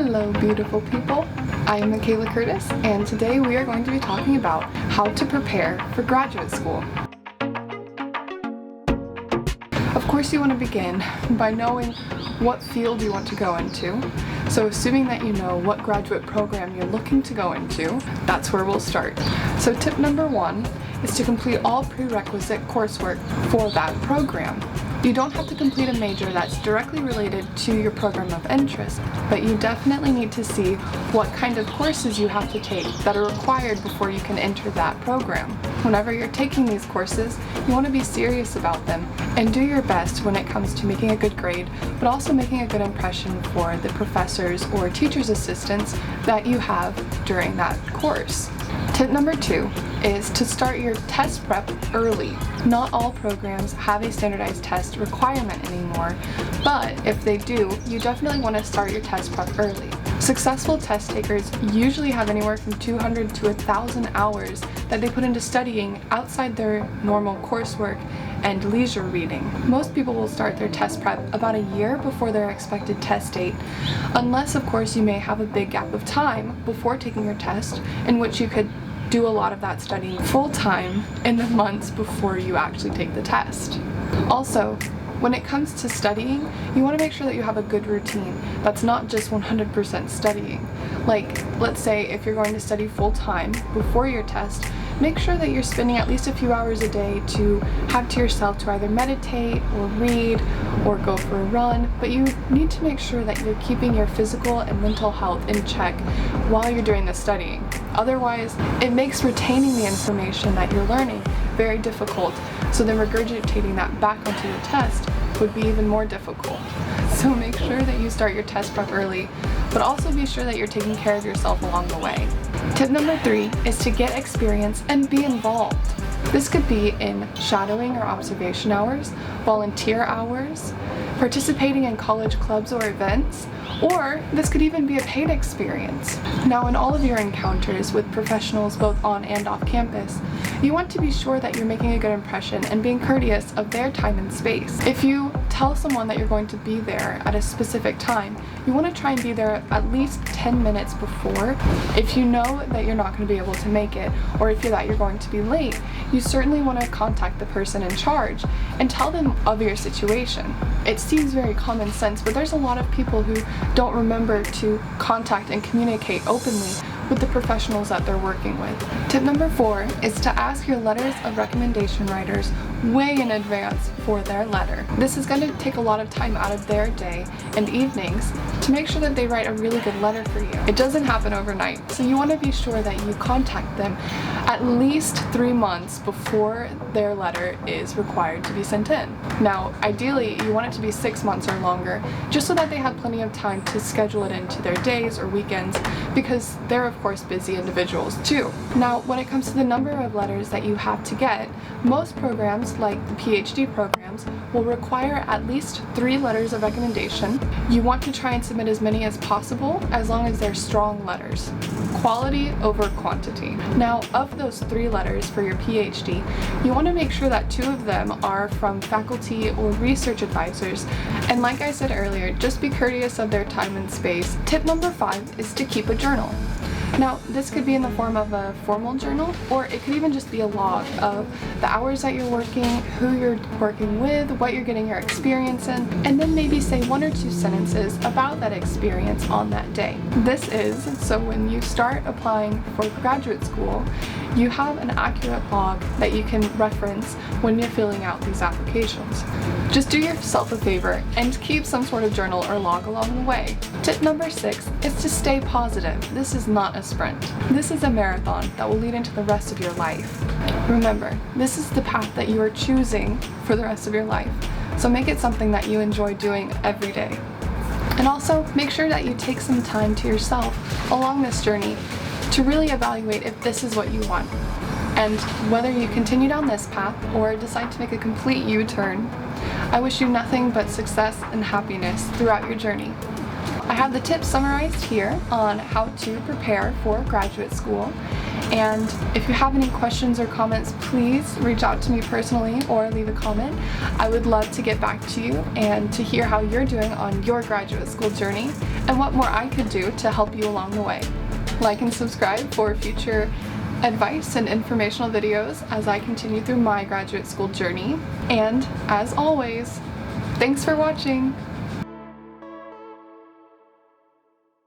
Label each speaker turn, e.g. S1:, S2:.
S1: Hello beautiful people, I am Michaela Curtis and today we are going to be talking about how to prepare for graduate school. Of course you want to begin by knowing what field you want to go into. So assuming that you know what graduate program you're looking to go into, that's where we'll start. So tip number 1 is to complete all prerequisite coursework for that program. You don't have to complete a major that's directly related to your program of interest, but you definitely need to see what kind of courses you have to take that are required before you can enter that program. Whenever you're taking these courses, you want to be serious about them and do your best when it comes to making a good grade, but also making a good impression for the professors or teacher's assistants that you have during that course. Tip number 2 is to start your test prep early. Not all programs have a standardized test requirement anymore, but if they do, you definitely want to start your test prep early. Successful test takers usually have anywhere from 200 to 1,000 hours that they put into studying outside their normal coursework and leisure reading. Most people will start their test prep about a year before their expected test date, unless of course you may have a big gap of time before taking your test in which you could do a lot of that studying full-time in the months before you actually take the test. Also, when it comes to studying, you want to make sure that you have a good routine that's not just 100% studying. Like, let's say if you're going to study full-time before your test, make sure that you're spending at least a few hours a day to have to yourself to either meditate or read or go for a run, but you need to make sure that you're keeping your physical and mental health in check while you're doing the studying. Otherwise, it makes retaining the information that you're learning very difficult, so then regurgitating that back onto the test would be even more difficult. So make sure that you start your test prep early, but also be sure that you're taking care of yourself along the way. Tip number 3 is to get experience and be involved. This could be in shadowing or observation hours, volunteer hours, participating in college clubs or events, or this could even be a paid experience. Now, in all of your encounters with professionals both on and off campus, you want to be sure that you're making a good impression and being courteous of their time and space. If you tell someone that you're going to be there at a specific time, you want to try and be there at least 10 minutes before. If you know that you're not going to be able to make it, or if you're going to be late, you certainly want to contact the person in charge and tell them of your situation. It seems very common sense, but there's a lot of people who don't remember to contact and communicate openly with the professionals that they're working with. Tip number 4 is to ask your letters of recommendation writers way in advance for their letter. This is going to take a lot of time out of their day and evenings to make sure that they write a really good letter for you. It doesn't happen overnight, so you want to be sure that you contact them at least 3 months before their letter is required to be sent in. Now, ideally, you want it to be 6 months or longer, just so that they have plenty of time to schedule it into their days or weekends, because they're of course busy individuals too. Now, when it comes to the number of letters that you have to get, most programs, like the PhD programs, will require at least 3 letters of recommendation. You want to try and submit as many as possible, as long as they're strong letters. Quality over quantity. Now, of those 3 letters for your PhD, you want to make sure that 2 of them are from faculty or research advisors. And like I said earlier, just be courteous of their time and space. Tip number 5 is to keep a journal. Now, this could be in the form of a formal journal, or it could even just be a log of the hours that you're working, who you're working with, what you're getting your experience in, and then maybe say 1 or 2 sentences about that experience on that day. This is so when you start applying for graduate school, you have an accurate log that you can reference when you're filling out these applications. Just do yourself a favor and keep some sort of journal or log along the way. Tip number 6 is to stay positive. This is not a sprint. This is a marathon that will lead into the rest of your life. Remember, this is the path that you are choosing for the rest of your life, so make it something that you enjoy doing every day. And also, make sure that you take some time to yourself along this journey to really evaluate if this is what you want. And whether you continue down this path or decide to make a complete U-turn, I wish you nothing but success and happiness throughout your journey. I have the tips summarized here on how to prepare for graduate school, And if you have any questions or comments, please reach out to me personally or leave a comment. I would love to get back to you and to hear how you're doing on your graduate school journey and what more I could do to help you along the way. Like and subscribe for future advice and informational videos as I continue through my graduate school journey. And as always, thanks for watching!